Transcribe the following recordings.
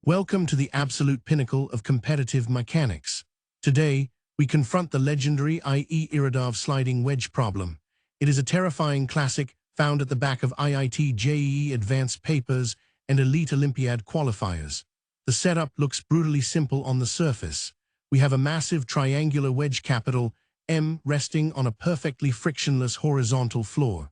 Welcome to the absolute pinnacle of competitive mechanics. Today, we confront the legendary Irodov Sliding Wedge Problem. It is a terrifying classic found at the back of IIT-JEE Advanced papers and elite Olympiad qualifiers. The setup looks brutally simple on the surface. We have a massive triangular wedge capital M resting on a perfectly frictionless horizontal floor.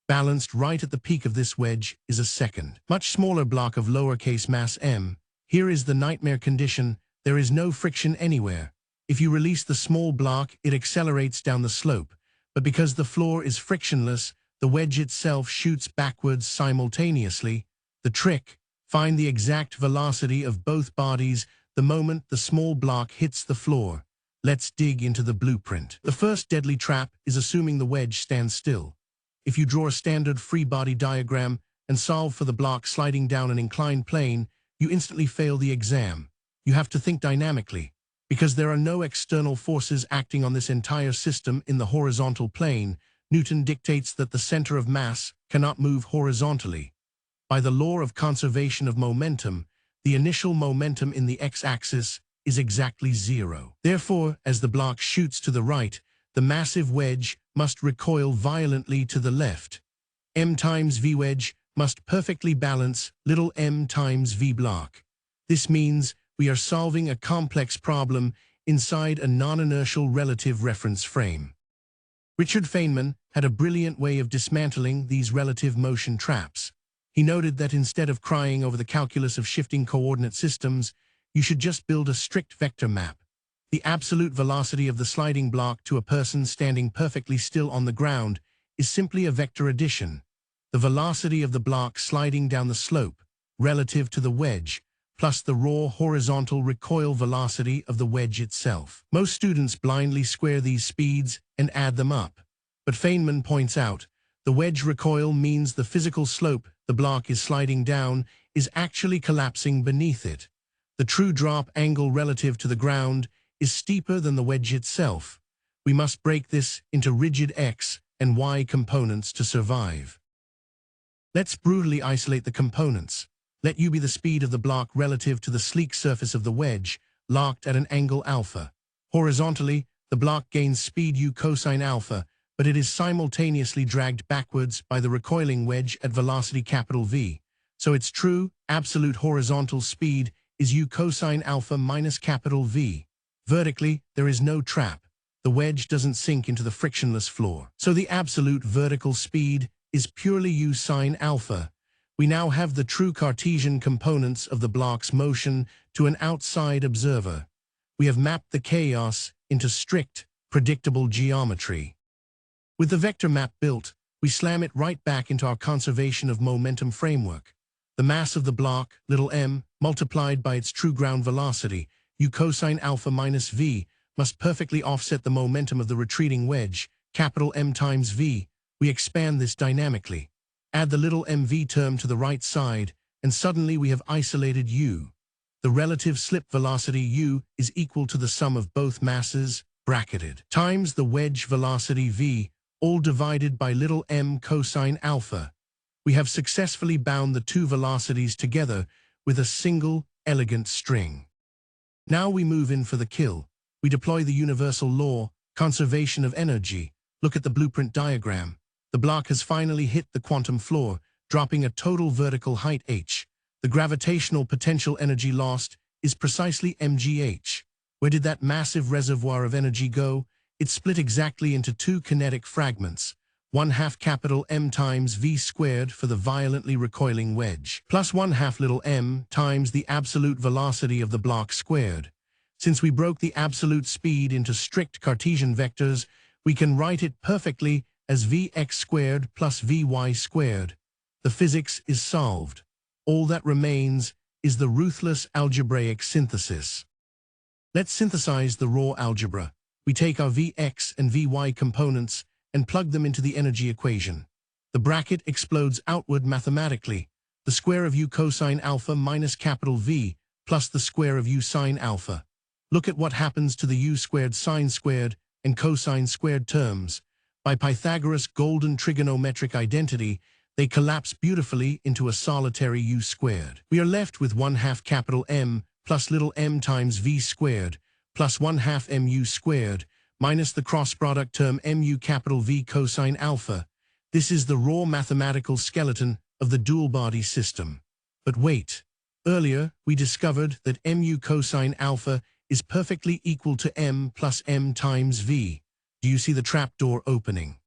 Balanced right at the peak of this wedge is a second, much smaller block of lowercase mass m. Here is the nightmare condition: there is no friction anywhere. If you release the small block, it accelerates down the slope. But because the floor is frictionless, the wedge itself shoots backwards simultaneously. The trick: find the exact velocity of both bodies the moment the small block hits the floor. Let's dig into the blueprint. The first deadly trap is assuming the wedge stands still. If you draw a standard free body diagram and solve for the block sliding down an inclined plane, you instantly fail the exam. You have to think dynamically. Because there are no external forces acting on this entire system in the horizontal plane, Newton dictates that the center of mass cannot move horizontally. By the law of conservation of momentum, the initial momentum in the x-axis is exactly zero. Therefore, as the block shoots to the right, the massive wedge must recoil violently to the left. M times v wedge must perfectly balance little m times v block. This means we are solving a complex problem inside a non-inertial relative reference frame. Richard Feynman had a brilliant way of dismantling these relative motion traps. He noted that instead of crying over the calculus of shifting coordinate systems, you should just build a strict vector map. The absolute velocity of the sliding block to a person standing perfectly still on the ground is simply a vector addition. The velocity of the block sliding down the slope, relative to the wedge, plus the raw horizontal recoil velocity of the wedge itself. Most students blindly square these speeds and add them up. But Feynman points out, the wedge recoil means the physical slope the block is sliding down is actually collapsing beneath it. The true drop angle relative to the ground is steeper than the wedge itself. We must break this into rigid x and y components to survive. Let's brutally isolate the components. Let u be the speed of the block relative to the sleek surface of the wedge, locked at an angle alpha. Horizontally, the block gains speed u cosine alpha, but it is simultaneously dragged backwards by the recoiling wedge at velocity capital V. So its true, absolute horizontal speed is u cosine alpha minus capital V. Vertically, there is no trap. The wedge doesn't sink into the frictionless floor. So the absolute vertical speed is purely u sine alpha. We now have the true Cartesian components of the block's motion to an outside observer. We have mapped the chaos into strict, predictable geometry. With the vector map built, we slam it right back into our conservation of momentum framework. The mass of the block, little m, multiplied by its true ground velocity, u cosine alpha minus v, must perfectly offset the momentum of the retreating wedge, capital M times v. We expand this dynamically. Add the little mv term to the right side, and suddenly we have isolated u. The relative slip velocity u is equal to the sum of both masses, bracketed, times the wedge velocity v, all divided by little m cosine alpha. We have successfully bound the two velocities together with a single, elegant string. Now we move in for the kill. We deploy the universal law, conservation of energy. Look at the blueprint diagram. The block has finally hit the quantum floor, dropping a total vertical height h. The gravitational potential energy lost is precisely mgh. Where did that massive reservoir of energy go? It split exactly into two kinetic fragments, 1/2 capital M times v squared for the violently recoiling wedge, plus 1/2 little m times the absolute velocity of the block squared. Since we broke the absolute speed into strict Cartesian vectors, we can write it perfectly as vx squared plus vy squared. The physics is solved. All that remains is the ruthless algebraic synthesis. Let's synthesize the raw algebra. We take our vx and vy components and plug them into the energy equation. The bracket explodes outward mathematically. The square of u cosine alpha minus capital V plus the square of u sine alpha. Look at what happens to the u squared sine squared and cosine squared terms. By Pythagoras' golden trigonometric identity, They collapse beautifully into a solitary u squared. We are left with 1/2 capital M plus little m times v squared plus 1/2 mu squared minus the cross product term mu capital V cosine alpha. This is the raw mathematical skeleton of the dual body system. But wait, earlier we discovered that mu cosine alpha is perfectly equal to m plus m times v. Do you see the trapdoor opening?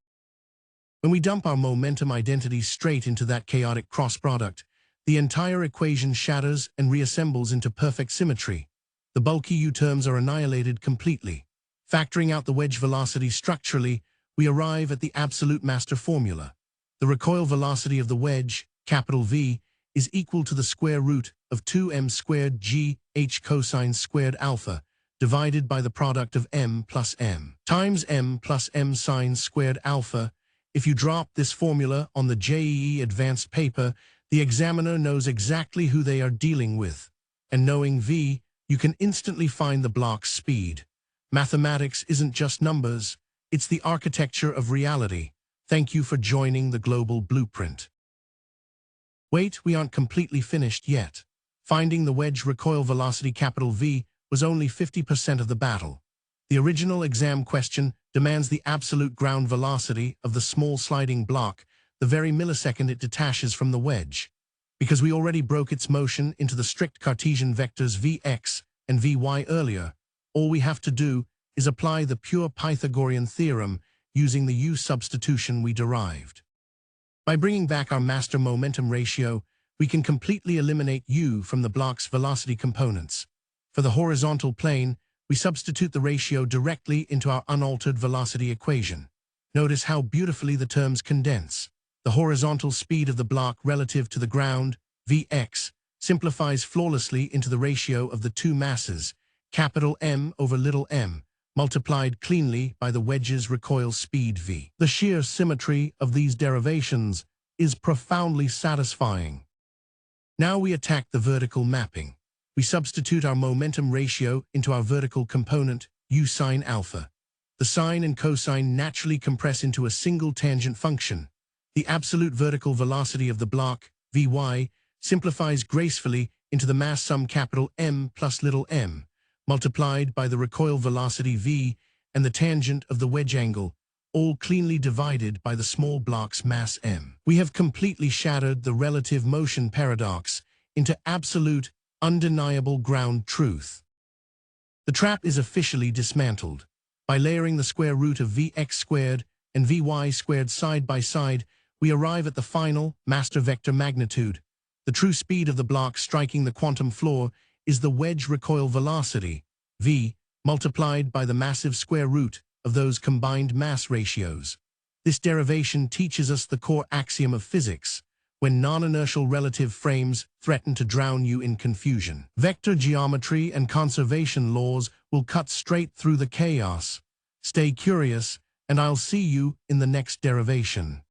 When we dump our momentum identity straight into that chaotic cross product, the entire equation shatters and reassembles into perfect symmetry. The bulky u terms are annihilated completely. Factoring out the wedge velocity structurally, we arrive at the absolute master formula. The recoil velocity of the wedge, capital V, is equal to the square root of 2m squared g h cosine squared alpha divided by the product of m plus m times m plus m sine squared alpha. If you drop this formula on the JEE Advanced paper, the examiner knows exactly who they are dealing with. And knowing V, you can instantly find the block's speed. Mathematics isn't just numbers, it's the architecture of reality. Thank you for joining the global blueprint. Wait, we aren't completely finished yet. Finding the wedge recoil velocity capital V was only 50% of the battle. The original exam question demands the absolute ground velocity of the small sliding block the very millisecond it detaches from the wedge. Because we already broke its motion into the strict Cartesian vectors Vx and Vy earlier, all we have to do is apply the pure Pythagorean theorem using the u substitution we derived. By bringing back our master momentum ratio, we can completely eliminate u from the block's velocity components. For the horizontal plane, we substitute the ratio directly into our unaltered velocity equation. Notice how beautifully the terms condense. The horizontal speed of the block relative to the ground, Vx, simplifies flawlessly into the ratio of the two masses, capital M over little m, multiplied cleanly by the wedge's recoil speed V. The sheer symmetry of these derivations is profoundly satisfying. Now we attack the vertical mapping. We substitute our momentum ratio into our vertical component, u sine alpha. The sine and cosine naturally compress into a single tangent function. The absolute vertical velocity of the block, Vy, simplifies gracefully into the mass sum capital M plus little m, multiplied by the recoil velocity V and the tangent of the wedge angle, all cleanly divided by the small block's mass m. We have completely shattered the relative motion paradox into absolute, undeniable ground truth. The trap is officially dismantled. By layering the square root of Vx squared and Vy squared side by side, we arrive at the final master vector magnitude. The true speed of the block striking the quantum floor is the wedge recoil velocity, V, multiplied by the massive square root of those combined mass ratios. This derivation teaches us the core axiom of physics: when non-inertial relative frames threaten to drown you in confusion, vector geometry and conservation laws will cut straight through the chaos. Stay curious, and I'll see you in the next derivation.